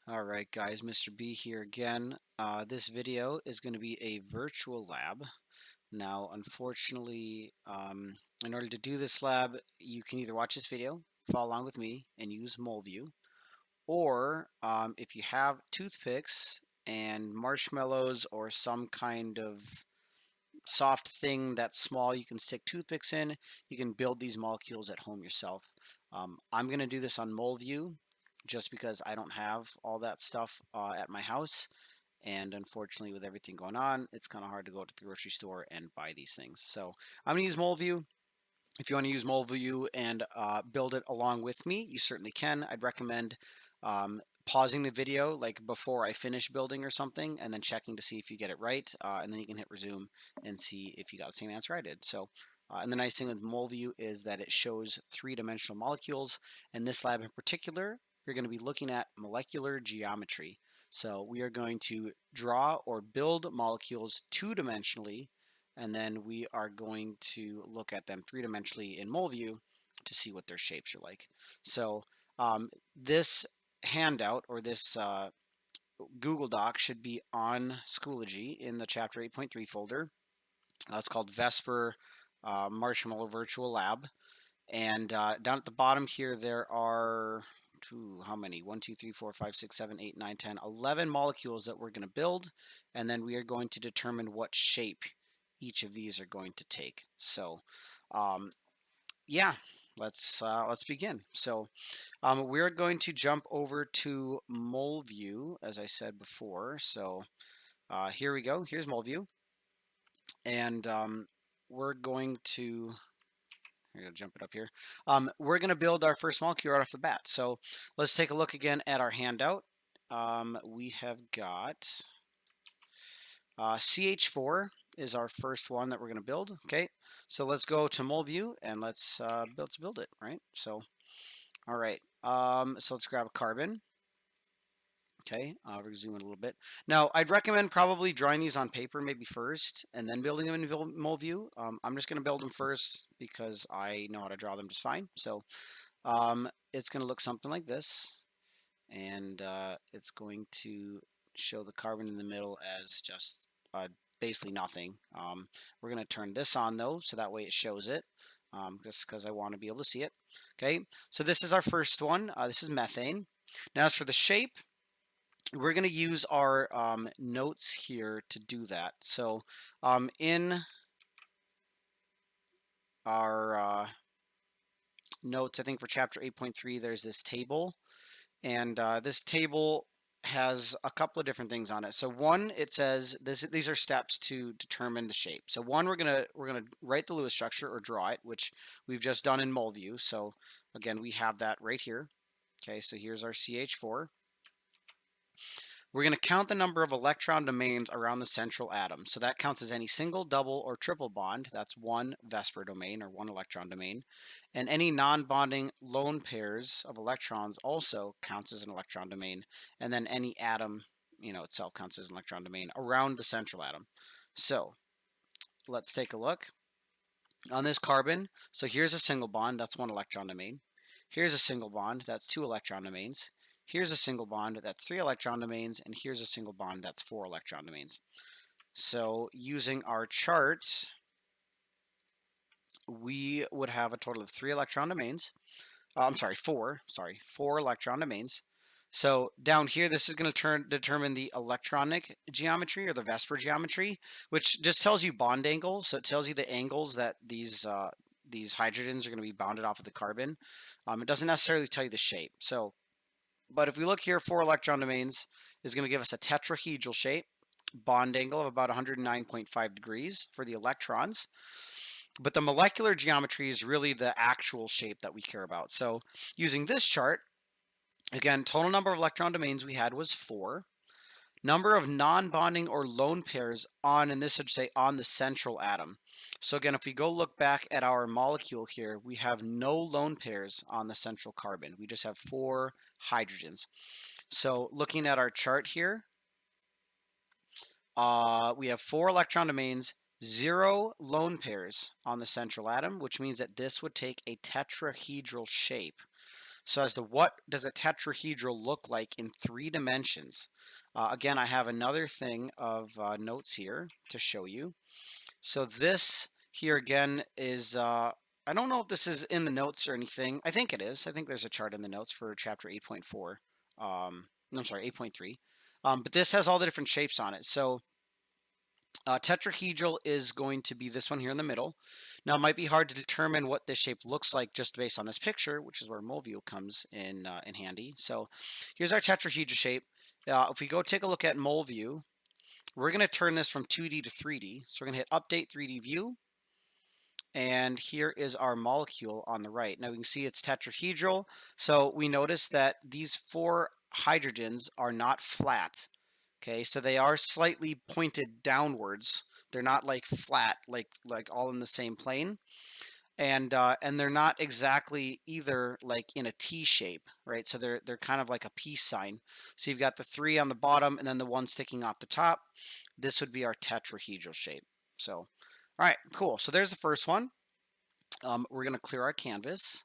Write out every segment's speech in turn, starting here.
All right, guys, Mr. B here again. This video is going to be a virtual lab. Now, unfortunately, in order to do this lab, you can either watch this video, follow along with me, and use MoleView, or if you have toothpicks and marshmallows or some kind of soft thing that's small you can stick toothpicks in, you can build these molecules at home yourself. I'm going to do this on MoleView just because I don't have all that stuff at my house. And unfortunately, with everything going on, it's kind of hard to go to the grocery store and buy these things. So I'm going to use MoleView. If you want to use MoleView and build it along with me, you certainly can. I'd recommend pausing the video like before I finish building or something, and then checking to see if you get it right, and then you can hit resume and see if you got the same answer I did. So, and the nice thing with MoleView is that it shows three-dimensional molecules. In this lab in particular, you're going to be looking at molecular geometry. So we are going to draw or build molecules two-dimensionally, and then we are going to look at them three-dimensionally in MoleView to see what their shapes are like. So this handout or this Google Doc should be on Schoology in the Chapter 8.3 folder. It's called VSEPR Marshmallow Virtual Lab. And down at the bottom here, there are how many? 1, 2, 3, 4, 5, 6, 7, 8, 9, 10, 11 molecules that we're going to build. And then we are going to determine what shape each of these are going to take. So, yeah, let's begin. So, we're going to jump over to MoleView, as I said before. So, here we go. Here's MoleView, and we're going to. I'm going to jump it up here. We're going to build our first molecule right off the bat. So let's take a look again at our handout. We have got CH4 is our first one that we're going to build. Okay, so let's go to MoleView and let's build it, right? So, all right. So let's grab a carbon. Okay, we're going to zoom in a little bit. Now, I'd recommend probably drawing these on paper maybe first and then building them in MoleView. I'm just going to build them first because I know how to draw them just fine. So it's going to look something like this. And it's going to show the carbon in the middle as just basically nothing. We're going to turn this on though, so that way it shows it. Just because I want to be able to see it. Okay, so this is our first one. This is methane. Now as for the shape, we're going to use our notes here to do that. So in our notes, I think for chapter 8.3, there's this table. And this table has a couple of different things on it. So one, it says these are steps to determine the shape. So one, we're gonna write the Lewis structure or draw it, which we've just done in MoleView. So again, we have that right here. Okay, so here's our CH4. We're going to count the number of electron domains around the central atom. So that counts as any single, double, or triple bond. That's one VSEPR domain or one electron domain. And any non-bonding lone pairs of electrons also counts as an electron domain. And then any atom, itself counts as an electron domain around the central atom. So let's take a look. On this carbon, so here's a single bond, that's one electron domain. Here's a single bond, that's two electron domains. Here's a single bond, that's three electron domains, and here's a single bond, that's four electron domains. So using our chart, we would have a total of three electron domains. Four electron domains. So down here, this is going to determine the electronic geometry or the VSEPR geometry, which just tells you bond angles. So it tells you the angles that these hydrogens are going to be bonded off of the carbon. It doesn't necessarily tell you the shape. So, but if we look here, four electron domains is going to give us a tetrahedral shape, bond angle of about 109.5 degrees for the electrons. But the molecular geometry is really the actual shape that we care about. So using this chart, again, total number of electron domains we had was 4. Number of non-bonding or lone pairs on, and this would say on the central atom. So again, if we go look back at our molecule here, we have no lone pairs on the central carbon. We just have 4 hydrogens. So looking at our chart here, we have 4 electron domains, 0 lone pairs on the central atom, which means that this would take a tetrahedral shape. So as to what does a tetrahedral look like in 3 dimensions? Again, I have another thing of notes here to show you. So this here again is, I don't know if this is in the notes or anything. I think it is. I think there's a chart in the notes for chapter 8.4. No, I'm sorry, 8.3. But this has all the different shapes on it. So tetrahedral is going to be this one here in the middle. Now, it might be hard to determine what this shape looks like just based on this picture, which is where MoView comes in handy. So here's our tetrahedral shape. If we go take a look at MoView, we're going to turn this from 2D to 3D. So we're going to hit Update 3D View. And here is our molecule on the right. Now we can see it's tetrahedral. So we notice that these 4 hydrogens are not flat. Okay, so they are slightly pointed downwards. They're not like flat, like all in the same plane. And they're not exactly either like in a T shape, right? So they're kind of like a peace sign. So you've got the 3 on the bottom and then the 1 sticking off the top. This would be our tetrahedral shape. So, all right, cool. So there's the first one. We're going to clear our canvas.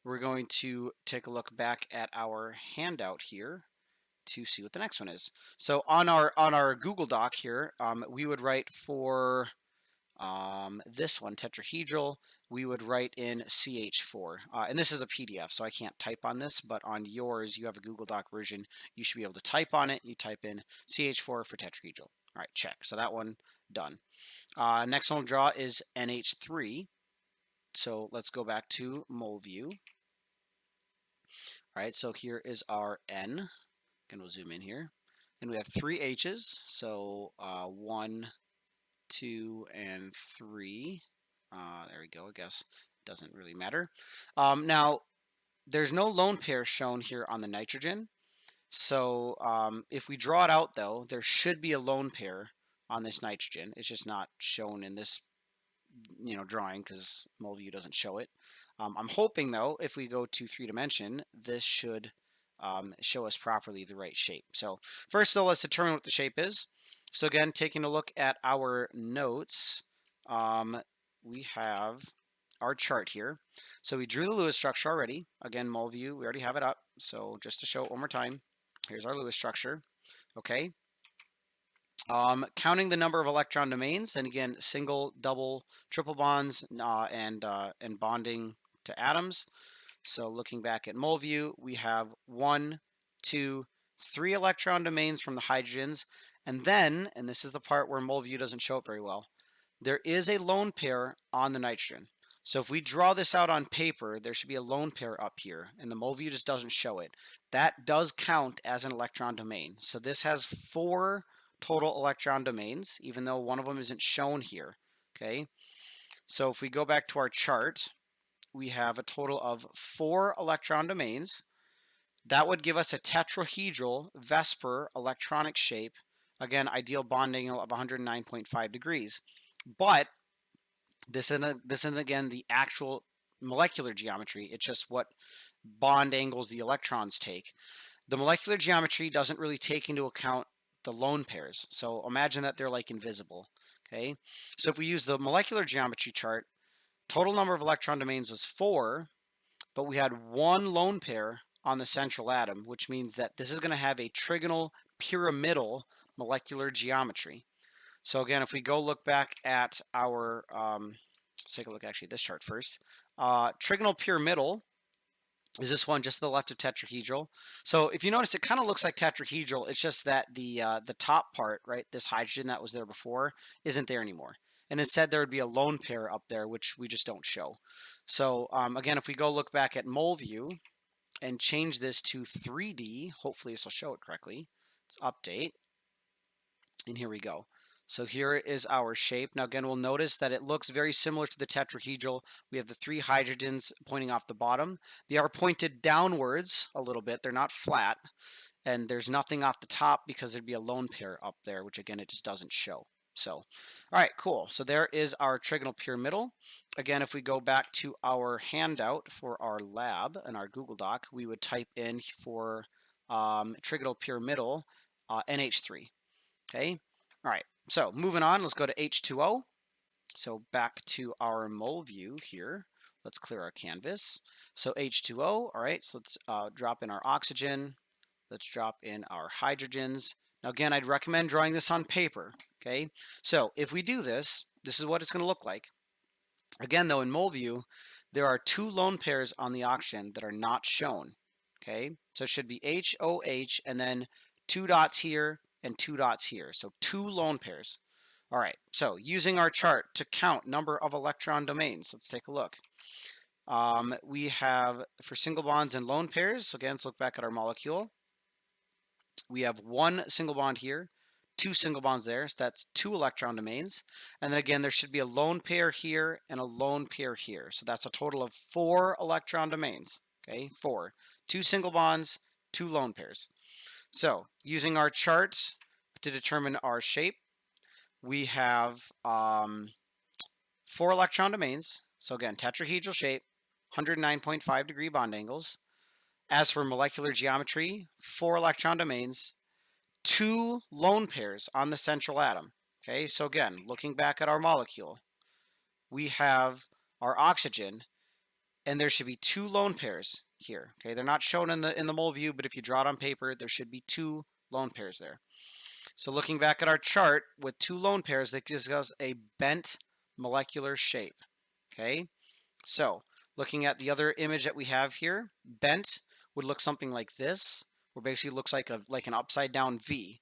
We're going to take a look back at our handout here to see what the next one is. So on our Google Doc here, we would write for this one, tetrahedral, we would write in CH4. And this is a PDF, so I can't type on this, but on yours, you have a Google Doc version. You should be able to type on it. You type in CH4 for tetrahedral. All right, check. So that one, done. Next one we'll draw is NH3. So let's go back to MoView. All right, so here is our N. And we'll zoom in here. And we have 3 H's. So 1, 2, and 3. There we go. I guess it doesn't really matter. Now, there's no lone pair shown here on the nitrogen. So if we draw it out, though, there should be a lone pair on this nitrogen. It's just not shown in this drawing because MoView doesn't show it. I'm hoping though, if we go to 3D, this should show us properly the right shape. So first though, let's determine what the shape is. So again, taking a look at our notes, we have our chart here. So we drew the Lewis structure already. Again, MoView, we already have it up. So just to show it one more time, here's our Lewis structure. Okay. Counting the number of electron domains, and again, single, double, triple bonds, and bonding to atoms. So looking back at MoView, we have 1, 2, 3 electron domains from the hydrogens, and then, and this is the part where MoView doesn't show it very well, there is a lone pair on the nitrogen. So if we draw this out on paper, there should be a lone pair up here, and the MoView just doesn't show it. That does count as an electron domain. So this has 4 total electron domains, even though one of them isn't shown here. Okay, so if we go back to our chart, we have a total of 4 electron domains. That would give us a tetrahedral VSEPR electronic shape. Again, ideal bond angle of 109.5 degrees. But this isn't again the actual molecular geometry. It's just what bond angles the electrons take. The molecular geometry doesn't really take into account the lone pairs. So imagine that they're like invisible. Okay, so if we use the molecular geometry chart, total number of electron domains was 4, but we had 1 lone pair on the central atom, which means that this is going to have a trigonal pyramidal molecular geometry. So again, if we go look back at our, let's take a look actually at this chart first. Trigonal pyramidal is this one just to the left of tetrahedral. So if you notice, it kind of looks like tetrahedral. It's just that the top part, right, this hydrogen that was there before, isn't there anymore. And instead, there would be a lone pair up there, which we just don't show. So again, if we go look back at MoView and change this to 3D, hopefully this will show it correctly. Let's update. And here we go. So here is our shape. Now again, we'll notice that it looks very similar to the tetrahedral. We have the 3 hydrogens pointing off the bottom. They are pointed downwards a little bit. They're not flat. And there's nothing off the top because there'd be a lone pair up there, which again, it just doesn't show. So, all right, cool. So there is our trigonal pyramidal. Again, if we go back to our handout for our lab and our Google Doc, we would type in for trigonal pyramidal NH3. Okay, all right. So moving on, let's go to H2O. So back to our MoView here. Let's clear our canvas. So H2O, all right, so let's drop in our oxygen. Let's drop in our hydrogens. Now again, I'd recommend drawing this on paper, okay? So if we do this, this is what it's gonna look like. Again, though, in mole view, there are two lone pairs on the oxygen that are not shown, okay? So it should be HOH and then two dots here and two dots here. So two lone pairs. All right, so using our chart to count number of electron domains, let's take a look. We have for single bonds and lone pairs, so again, let's look back at our molecule. We have one single bond here, two single bonds there, so that's two electron domains. And then again, there should be a lone pair here and a lone pair here. So that's a total of 4 electron domains, okay, 4. Two single bonds, two lone pairs. So using our chart to determine our shape, we have 4 electron domains. So again, tetrahedral shape, 109.5 degree bond angles. As for molecular geometry, 4 electron domains, 2 lone pairs on the central atom. Okay, so again, looking back at our molecule, we have our oxygen, and there should be 2 lone pairs here. Okay, they're not shown in the mole view, but if you draw it on paper, there should be 2 lone pairs there. So looking back at our chart with 2 lone pairs, that gives us a bent molecular shape. Okay, so looking at the other image that we have here, bent would look something like this, where basically it looks like an upside down V.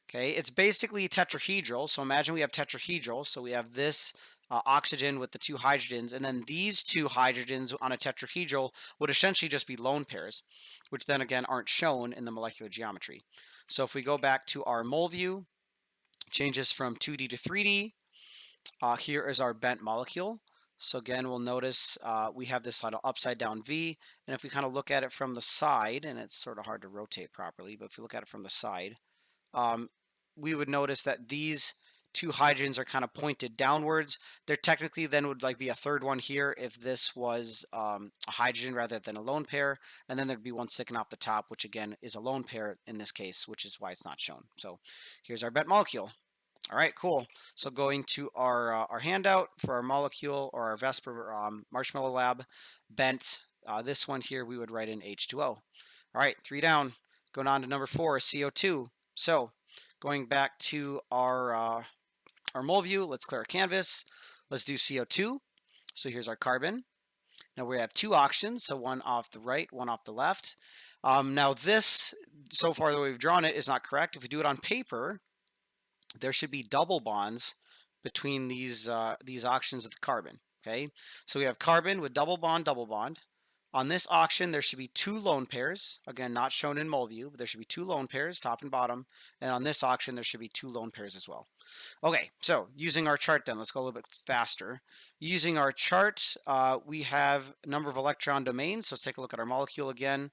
Okay, it's basically tetrahedral. So imagine we have tetrahedral. So we have this oxygen with the 2 hydrogens, and then these 2 hydrogens on a tetrahedral would essentially just be lone pairs, which then again aren't shown in the molecular geometry. So if we go back to our mole view, changes from 2D to 3D. Here is our bent molecule. So again, we'll notice we have this little upside down V, and if we kind of look at it from the side, and it's sort of hard to rotate properly, but if we look at it from the side, we would notice that these 2 hydrogens are kind of pointed downwards. There technically then would like be a third one here if this was a hydrogen rather than a lone pair, and then there'd be one sticking off the top, which again is a lone pair in this case, which is why it's not shown. So here's our bent molecule. All right, cool. So going to our handout for our molecule or our VSEPR Marshmallow Lab, bent. This one here we would write in H2O. All right, 3 down. Going on to number 4, CO2. So going back to our mole view, let's clear our canvas. Let's do CO2. So here's our carbon. Now we have 2 oxygens, so one off the right, one off the left. Now this, so far the way we've drawn it, is not correct. If we do it on paper, there should be double bonds between these oxygens of the carbon. Okay, so we have carbon with double bond, double bond. On this oxygen, there should be 2 lone pairs. Again, not shown in mole view, but there should be 2 lone pairs, top and bottom. And on this oxygen, there should be 2 lone pairs as well. Okay, so using our chart then, let's go a little bit faster. Using our chart, we have a number of electron domains. So let's take a look at our molecule again.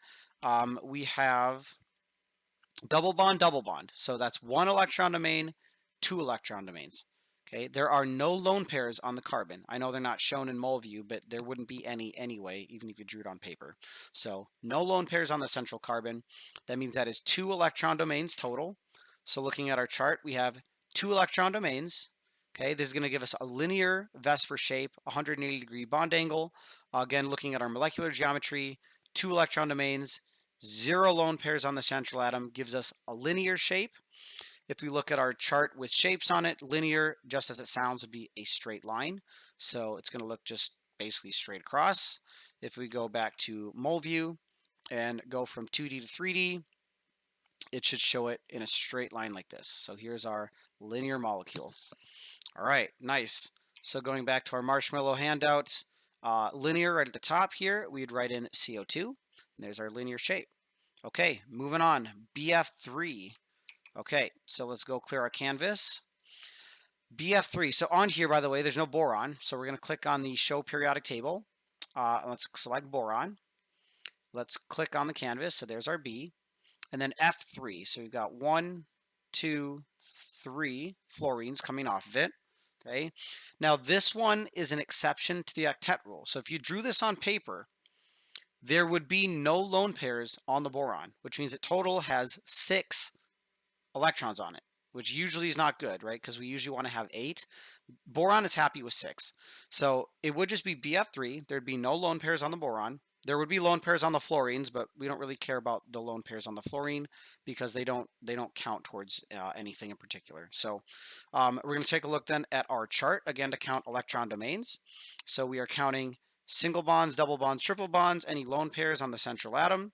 We have double bond, double bond. So that's 1 electron domain, 2 electron domains. Okay, there are no lone pairs on the carbon. I know they're not shown in mole view, but there wouldn't be any anyway, even if you drew it on paper. So no lone pairs on the central carbon. That means that is 2 electron domains total. So looking at our chart, we have 2 electron domains. Okay, this is going to give us a linear VSEPR shape, 180 degree bond angle. Again, looking at our molecular geometry, 2 electron domains, 0 lone pairs on the central atom gives us a linear shape. If we look at our chart with shapes on it, linear, just as it sounds, would be a straight line. So it's going to look just basically straight across. If we go back to mole view and go from 2D to 3D, it should show it in a straight line like this. So here's our linear molecule. All right, nice. So going back to our marshmallow handout, linear right at the top here, we'd write in CO2. And there's our linear shape. Okay, moving on, BF3. Okay, so let's go clear our canvas. BF3, so on here, by the way, there's no boron. So we're going to click on the show periodic table. Let's select boron. Let's click on the canvas. So there's our B. And then F3. So we've got 1, 2, 3 fluorines coming off of it. Okay. Now this one is an exception to the octet rule. So if you drew this on paper, there would be no lone pairs on the boron, which means it total has 6 electrons on it, which usually is not good, right? Because we usually want to have 8. Boron is happy with 6. So it would just be BF3. There'd be no lone pairs on the boron. There would be lone pairs on the fluorines, but we don't really care about the lone pairs on the fluorine because they don't count towards anything in particular. So we're going to take a look then at our chart again to count electron domains. So we are counting single bonds, double bonds, triple bonds, any lone pairs on the central atom.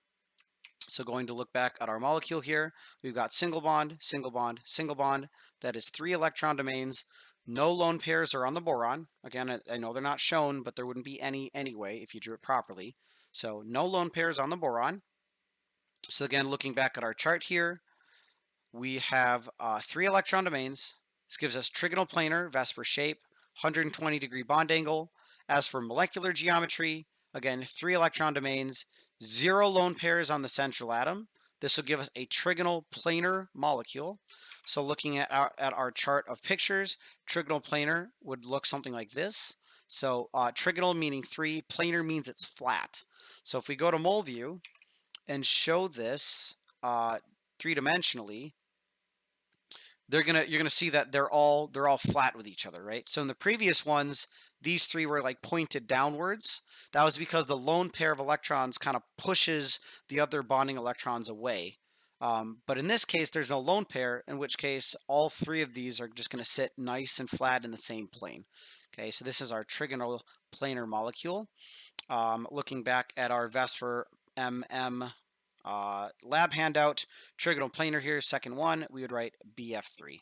So going to look back at our molecule here, we've got single bond, single bond, single bond. That is 3 electron domains. No lone pairs are on the boron. Again, I know they're not shown, but there wouldn't be any anyway if you drew it properly. So no lone pairs on the boron. So again, looking back at our chart here, we have 3 electron domains. This gives us trigonal planar VSEPR shape, 120-degree bond angle. As for molecular geometry, again, 3 electron domains, 0 lone pairs on the central atom. This will give us a trigonal planar molecule. So looking at our chart of pictures, trigonal planar would look something like this. So trigonal meaning 3, planar means it's flat. So if we go to mole view and show this 3-dimensionally, you're gonna see that they're all flat with each other, right? So in the previous ones, these 3 were like pointed downwards. That was because the lone pair of electrons kind of pushes the other bonding electrons away. But in this case, there's no lone pair, in which case all 3 of these are just going to sit nice and flat in the same plane. Okay, so this is our trigonal planar molecule. Looking back at our VSEPR lab handout, trigonal planar here, second one, we would write BF3.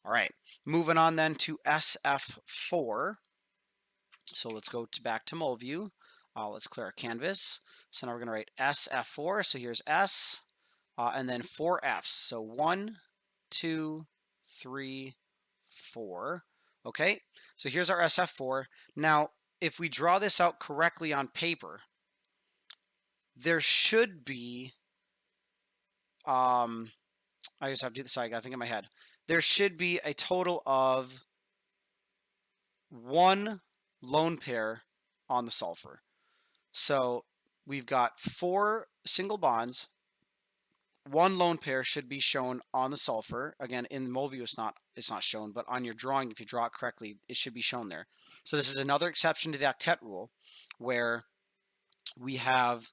All right, moving on then to SF4. So let's go back to mole view. Let's clear our canvas. So now we're going to write SF4. So here's S, and then 4 Fs. So 1, 2, 3, 4. Okay, so here's our SF4. Now, if we draw this out correctly on paper, there should be, I just have to do this, I got to think in my head. There should be a total of 1 lone pair on the sulfur. So we've got 4 single bonds. 1 lone pair should be shown on the sulfur. Again, in the mole view, it's not shown, but on your drawing, if you draw it correctly, it should be shown there. So this is another exception to the octet rule, where we have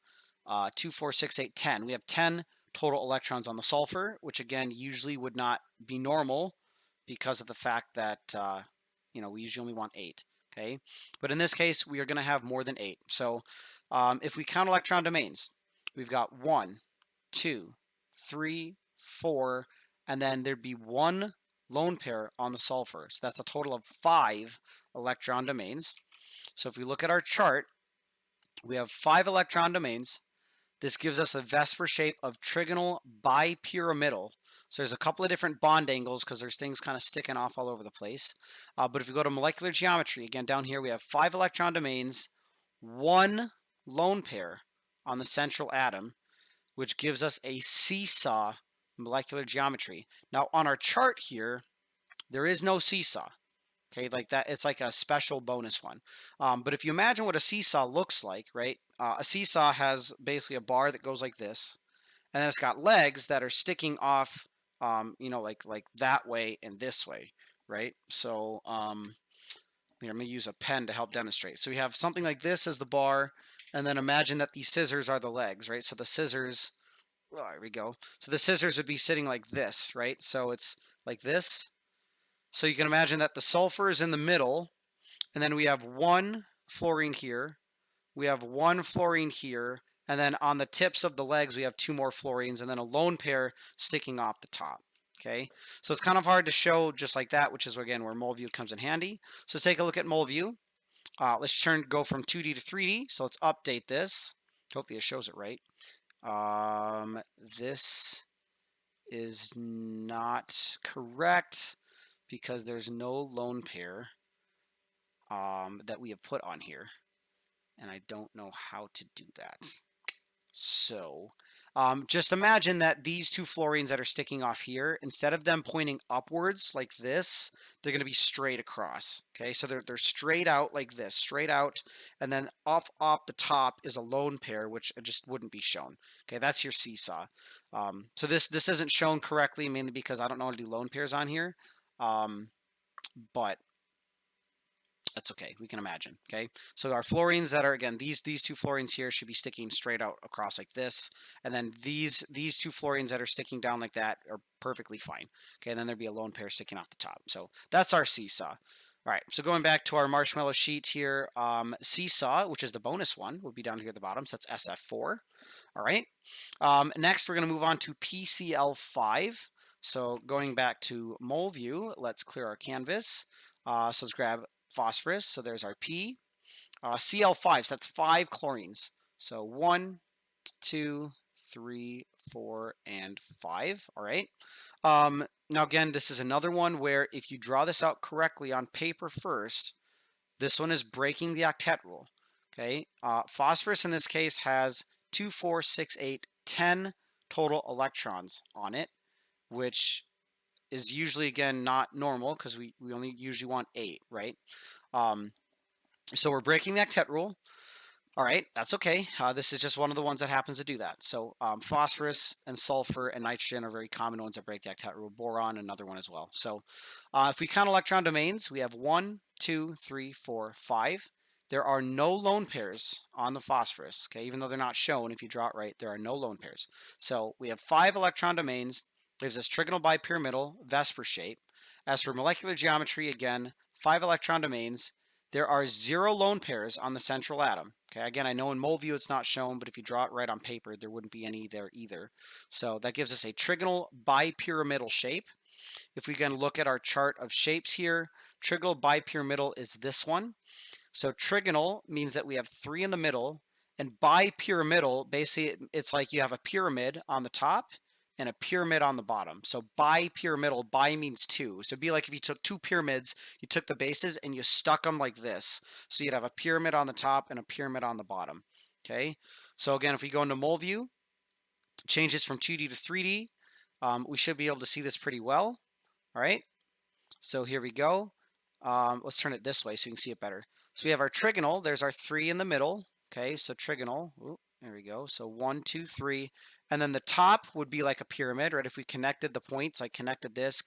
2, 4, 6, 8, 10. We have 10 total electrons on the sulfur, which again usually would not be normal because of the fact that we usually only want 8. Okay, but in this case, we are going to have more than 8. So if we count electron domains, we've got 1, 2, 3, 4, and then there'd be 1 lone pair on the sulfur. So that's a total of 5 electron domains. So if we look at our chart, we have 5 electron domains. This gives us a VSEPR shape of trigonal bipyramidal. So there's a couple of different bond angles because there's things kind of sticking off all over the place. But if we go to molecular geometry, again, down here we have 5 electron domains, 1 lone pair on the central atom, which gives us a seesaw molecular geometry. Now on our chart here, there is no seesaw. Okay, like that, it's like a special bonus one. But if you imagine what a seesaw looks like, right? A seesaw has basically a bar that goes like this, and then it's got legs that are sticking off, like that way and this way, right? So here, I'm going to use a pen to help demonstrate. So we have something like this as the bar, and then imagine that these scissors are the legs, right? So the scissors, oh, there we go. So the scissors would be sitting like this, right? So it's like this. So you can imagine that the sulfur is in the middle, and then we have 1 fluorine here, we have 1 fluorine here, and then on the tips of the legs we have 2 more fluorines, and then a lone pair sticking off the top. Okay, so it's kind of hard to show just like that, which is again where mole view comes in handy. So let's take a look at mole view. Let's go from 2D to 3D. So let's update this. Hopefully it shows it right. This is not correct, because there's no lone pair that we have put on here, and I don't know how to do that. So Just imagine that these two fluorines that are sticking off here, instead of them pointing upwards like this, they're going to be straight across. Okay, so they're straight out like this, straight out, and then off the top is a lone pair, which just wouldn't be shown. Okay, that's your seesaw. So this isn't shown correctly, mainly because I don't know how to do lone pairs on here, but that's okay. We can imagine. Okay, so our fluorines that are, again, these two fluorines here should be sticking straight out across like this, and then these two fluorines that are sticking down like that are perfectly fine. Okay, and then there'd be a lone pair sticking off the top. So that's our seesaw. All right, so going back to our marshmallow sheet here, seesaw, which is the bonus one, would be down here at the bottom. So that's SF4. All right. Next, we're going to move on to PCl5. So going back to mole view, let's clear our canvas. So let's grab phosphorus. So there's our P. Cl5, so that's 5 chlorines. So 1, 2, 3, 4, and 5. All right. Now, again, this is another one where if you draw this out correctly on paper first, this one is breaking the octet rule. Okay. Phosphorus in this case has 2, 4, 6, 8, 10 total electrons on it, which is usually, again, not normal because we only usually want 8, right? So we're breaking the octet rule. All right, that's okay. This is just one of the ones that happens to do that. So phosphorus and sulfur and nitrogen are very common ones that break the octet rule. Boron, another one as well. So if we count electron domains, we have 1, 2, 3, 4, 5. There are no lone pairs on the phosphorus. Okay, even though they're not shown, if you draw it right, there are no lone pairs. So we have 5 electron domains. There's this trigonal bipyramidal VSEPR shape. As for molecular geometry, again, 5 electron domains. There are 0 lone pairs on the central atom. Okay, again, I know in mole view it's not shown, but if you draw it right on paper, there wouldn't be any there either. So that gives us a trigonal bipyramidal shape. If we can look at our chart of shapes here, trigonal bipyramidal is this one. So trigonal means that we have 3 in the middle, and bipyramidal, basically it's like you have a pyramid on the top and a pyramid on the bottom. So bipyramidal, bi means 2. So it'd be like if you took 2 pyramids, you took the bases and you stuck them like this. So you'd have a pyramid on the top and a pyramid on the bottom. Okay. So again, if we go into mole view, change this from 2D to 3D, we should be able to see this pretty well. All right. So here we go. Let's turn it this way so you can see it better. So we have our trigonal. There's our 3 in the middle. Okay, so trigonal. Ooh, there we go. So 1, 2, 3. And then the top would be like a pyramid, right? If we connected the points, like connected this,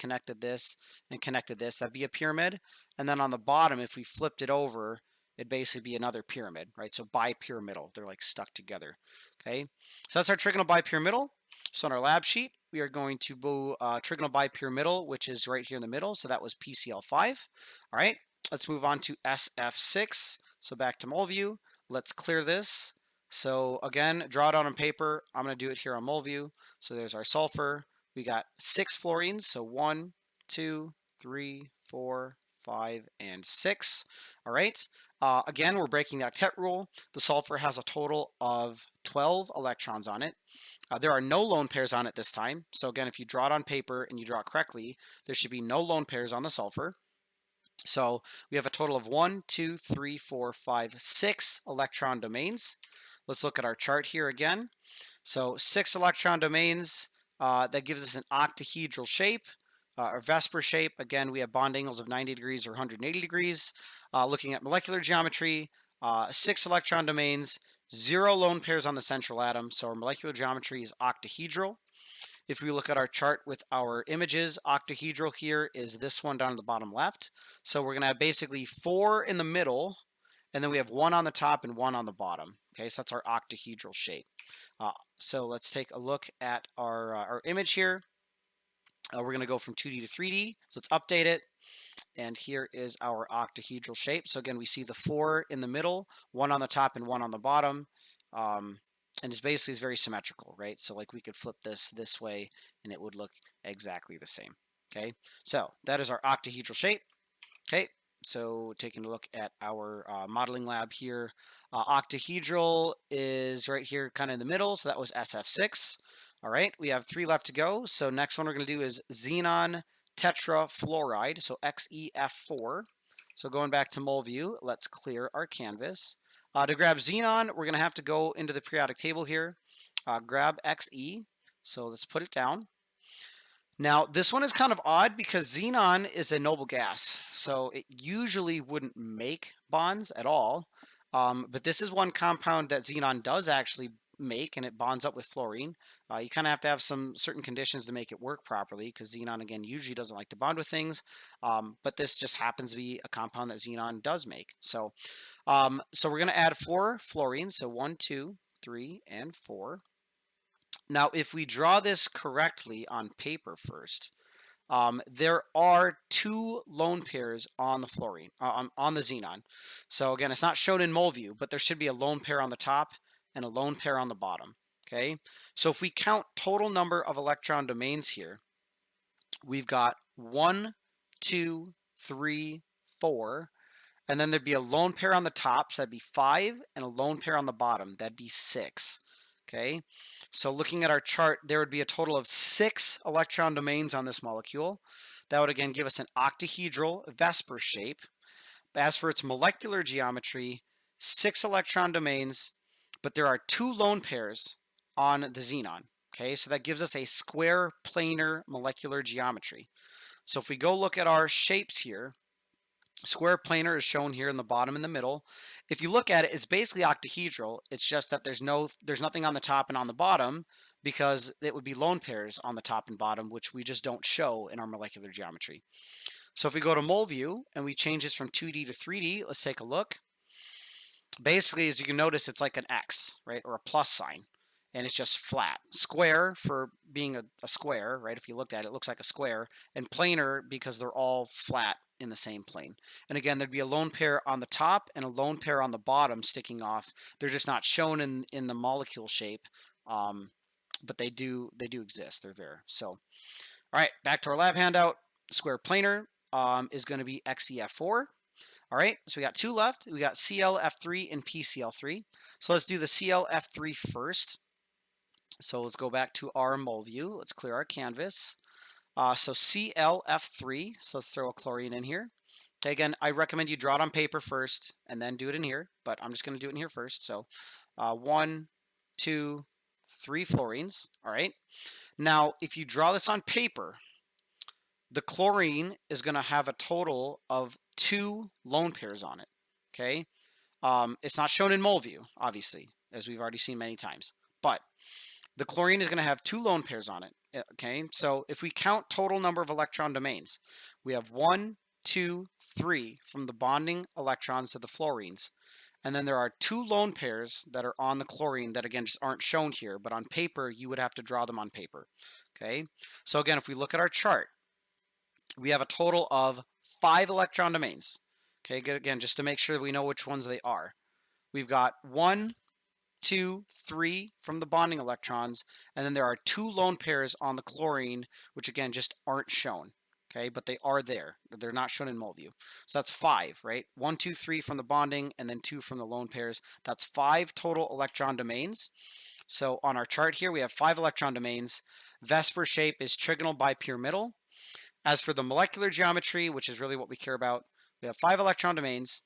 and connected this, that'd be a pyramid. And then on the bottom, if we flipped it over, it'd basically be another pyramid, right? So bipyramidal. They're like stuck together. Okay, so that's our trigonal bipyramidal. So on our lab sheet, we are going to do trigonal bipyramidal, which is right here in the middle. So that was PCl5. All right, let's move on to SF6. So back to mole view. Let's clear this. So again, draw it out on paper. I'm going to do it here on mole view. So there's our sulfur. We got 6 fluorines. So 1, 2, 3, 4, 5, and 6. All right. Again, we're breaking the octet rule. The sulfur has a total of 12 electrons on it. There are no lone pairs on it this time. So again, if you draw it on paper and you draw it correctly, there should be no lone pairs on the sulfur. So we have a total of 1, 2, 3, 4, 5, 6 electron domains. Let's look at our chart here again. So 6 electron domains, that gives us an octahedral shape. Our VSEPR shape, again, we have bond angles of 90 degrees or 180 degrees. Looking at molecular geometry, 6 electron domains, 0 lone pairs on the central atom. So our molecular geometry is octahedral. If we look at our chart with our images, octahedral here is this one down at the bottom left. So we're going to have basically 4 in the middle, and then we have 1 on the top and 1 on the bottom. Okay, so that's our octahedral shape. So let's take a look at our image here. We're going to go from 2D to 3D. So let's update it. And here is our octahedral shape. So again, we see the 4 in the middle, 1 on the top and 1 on the bottom. And it's basically is very symmetrical, right? So like we could flip this way and it would look exactly the same. Okay, so that is our octahedral shape. Okay, so taking a look at our modeling lab here, octahedral is right here kind of in the middle. So that was SF6. All right, we have 3 left to go. So next one we're going to do is xenon tetrafluoride, so XEF4. So going back to mole view, let's clear our canvas. To grab xenon, we're going to have to go into the periodic table here. grab XE. So let's put it down. Now, this one is kind of odd because xenon is a noble gas, so it usually wouldn't make bonds at all. But this is one compound that xenon does actually make, and it bonds up with fluorine. You kind of have to have some certain conditions to make it work properly, because xenon, again, usually doesn't like to bond with things. But this just happens to be a compound that xenon does make. So we're going to add 4 fluorines, so 1, 2, 3, and 4. Now, if we draw this correctly on paper first, there are 2 lone pairs on the fluorine, on the xenon. So again, it's not shown in mole view, but there should be a lone pair on the top and a lone pair on the bottom. Okay, so if we count total number of electron domains here, we've got 1, 2, 3, 4, and then there'd be a lone pair on the top, so that'd be 5, and a lone pair on the bottom, that'd be 6. Okay, so looking at our chart, there would be a total of 6 electron domains on this molecule. That would again give us an octahedral VSEPR shape. As for its molecular geometry, 6 electron domains, but there are 2 lone pairs on the xenon. Okay, so that gives us a square planar molecular geometry. So if we go look at our shapes here, square planar is shown here in the bottom and the middle. If you look at it, it's basically octahedral. It's just that there's nothing on the top and on the bottom, because it would be lone pairs on the top and bottom, which we just don't show in our molecular geometry. So if we go to mole view and we change this from 2D to 3D, let's take a look. Basically, as you can notice, it's like an X, right, or a plus sign, and it's just flat. Square for being a square, right? If you looked at it, it looks like a square, and planar because they're all flat in the same plane. And again, there'd be a lone pair on the top and a lone pair on the bottom sticking off. They're just not shown in the molecule shape, but they do exist. They're there. So, all right, back to our lab handout. Square planar is going to be XeF4. All right, so we got 2 left. We got ClF3 and PCl3. So let's do the ClF3 first. So let's go back to our mole view. Let's clear our canvas. So ClF3, so let's throw a chlorine in here. Okay, again, I recommend you draw it on paper first and then do it in here, but I'm just going to do it in here first. So 1, 2, 3 fluorines. All right. Now, if you draw this on paper, the chlorine is going to have a total of 2 lone pairs on it. Okay. It's not shown in mole view, obviously, as we've already seen many times, but the chlorine is going to have 2 lone pairs on it. Okay, so if we count total number of electron domains, we have 1, 2, 3 from the bonding electrons to the fluorines. And then there are 2 lone pairs that are on the chlorine that again just aren't shown here, but on paper you would have to draw them on paper. Okay, so again, if we look at our chart, we have a total of 5 electron domains. Okay, good, again, just to make sure that we know which ones they are. We've got 1, 2, 3 from the bonding electrons, and then there are 2 lone pairs on the chlorine, which again just aren't shown. Okay, but they are there. They're not shown in mole view. So that's 5, right? 1, 2, 3 from the bonding, and then 2 from the lone pairs. That's 5 total electron domains. So on our chart here, we have 5 electron domains. VSEPR shape is trigonal bipyramidal. As for the molecular geometry, which is really what we care about, we have 5 electron domains.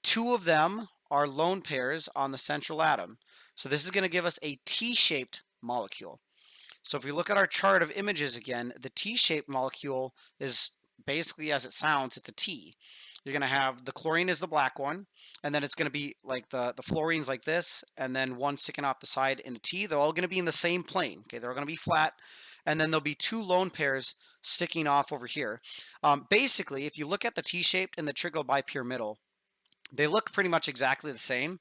2 of them are lone pairs on the central atom. So this is going to give us a T-shaped molecule. So if we look at our chart of images again, the T-shaped molecule is basically as it sounds, it's a T. You're going to have the chlorine is the black one, and then it's going to be like the fluorines like this, and then one sticking off the side in a T. They're all going to be in the same plane. Okay, they're all going to be flat, and then there'll be 2 lone pairs sticking off over here. Basically, if you look at the T-shaped and the trigonal bipyramidal, they look pretty much exactly the same.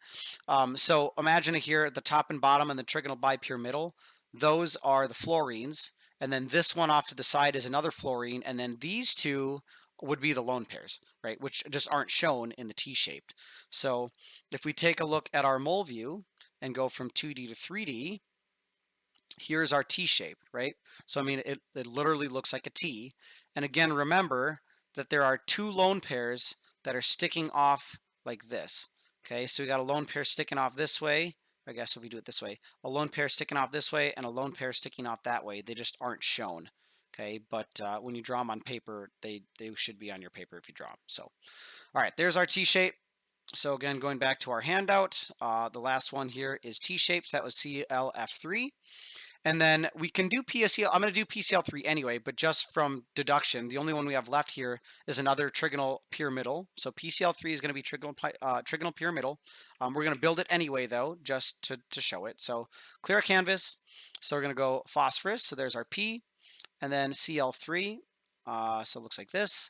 So imagine here at the top and bottom and the trigonal bipyramidal, those are the fluorines, and then this one off to the side is another fluorine, and then these 2 would be the lone pairs, right, which just aren't shown in the T-shaped. So if we take a look at our mole view and go from 2D to 3D, here's our T-shape, right? So I mean, it literally looks like a T. And again, remember that there are 2 lone pairs that are sticking off like this. Okay, so we got a lone pair sticking off this way. I guess if we do it this way, a lone pair sticking off this way and a lone pair sticking off that way. They just aren't shown. Okay, but when you draw them on paper, they should be on your paper if you draw them. So, all right, there's our T-shape. So again, going back to our handout, the last one here is T-shapes. That was CLF3. And then we can do PCL. I'm going to do PCL3 anyway, but just from deduction, the only one we have left here is another trigonal pyramidal. So PCL3 is going to be trigonal pyramidal. We're going to build it anyway, though, just to show it. So clear our canvas. So we're going to go phosphorus. So there's our P, and then Cl3. So it looks like this.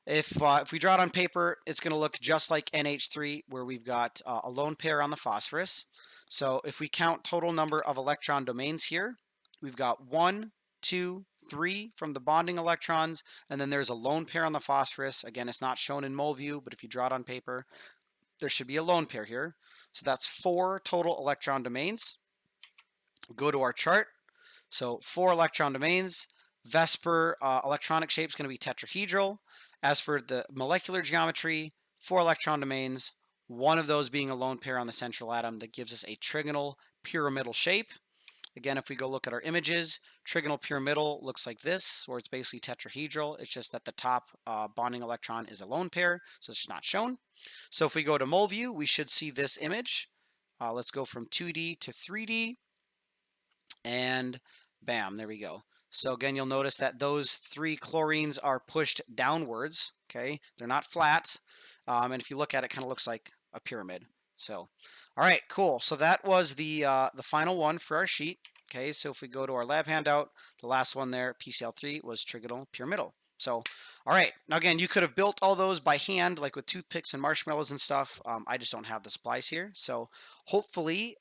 If we draw it on paper, it's going to look just like NH3, where we've got a lone pair on the phosphorus. So if we count total number of electron domains here, we've got 1, 2, 3 from the bonding electrons, and then there's a lone pair on the phosphorus. Again, it's not shown in mole view, but if you draw it on paper, there should be a lone pair here. So that's 4 total electron domains. Go to our chart. So 4 electron domains. VSEPR electronic shape is going to be tetrahedral. As for the molecular geometry, 4 electron domains, one of those being a lone pair on the central atom that gives us a trigonal pyramidal shape. Again, if we go look at our images, trigonal pyramidal looks like this, where it's basically tetrahedral. It's just that the top bonding electron is a lone pair, so it's not shown. So if we go to mole view, we should see this image. Let's go from 2D to 3D. And bam, there we go. So again, you'll notice that those 3 chlorines are pushed downwards, okay? They're not flat. And if you look at it, it kind of looks like a pyramid. So, all right, cool. So that was the final one for our sheet. Okay, so if we go to our lab handout, the last one there, PCl3, was trigonal pyramidal. So, all right. Now again, you could have built all those by hand, like with toothpicks and marshmallows and stuff. I just don't have the supplies here. So hopefully,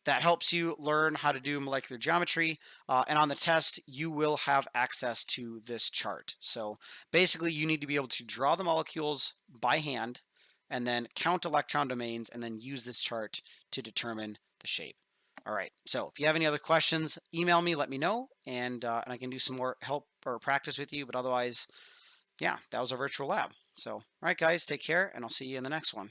that helps you learn how to do molecular geometry. And on the test, you will have access to this chart. So basically, you need to be able to draw the molecules by hand and then count electron domains and then use this chart to determine the shape. All right, so if you have any other questions, email me, let me know, and I can do some more help or practice with you. But otherwise, yeah, that was a virtual lab. So, all right, guys, take care, and I'll see you in the next one.